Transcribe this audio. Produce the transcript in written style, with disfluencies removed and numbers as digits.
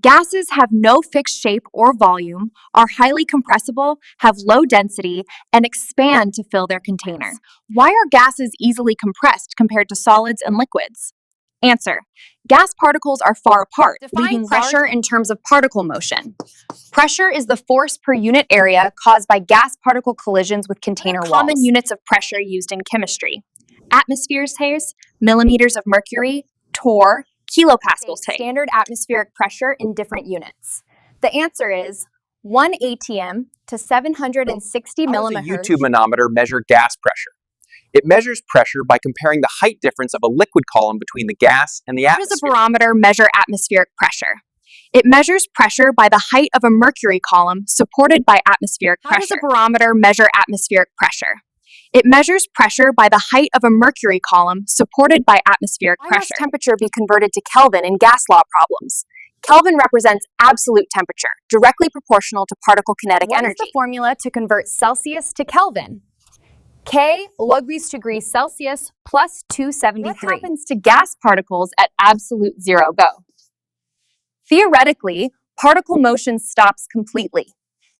Gases have no fixed shape or volume, are highly compressible, have low density, and expand to fill their container. Why are gases easily compressed compared to solids and liquids? Answer: gas particles are far apart, leaving pressure in terms of particle motion. Pressure is the force per unit area caused by gas particle collisions with container walls. Common units of pressure used in chemistry: atmospheres, millimeters of mercury, torr, kilopascals. Standard atmospheric pressure in different units. The answer is 1 atm to 760 millimegahertz. How does a U-tube manometer measure gas pressure? It measures pressure by comparing the height difference of a liquid column between the gas and the atmosphere. How does a barometer measure atmospheric pressure? It measures pressure by the height of a mercury column supported by atmospheric pressure. How does a barometer measure atmospheric pressure? It measures pressure by the height of a mercury column supported by atmospheric pressure. Why must temperature be converted to Kelvin in gas law problems? Kelvin represents absolute temperature, directly proportional to particle kinetic energy. What is the formula to convert Celsius to Kelvin? K log⁻³ Celsius plus 273. What happens to gas particles at absolute zero? Go. Theoretically, particle motion stops completely.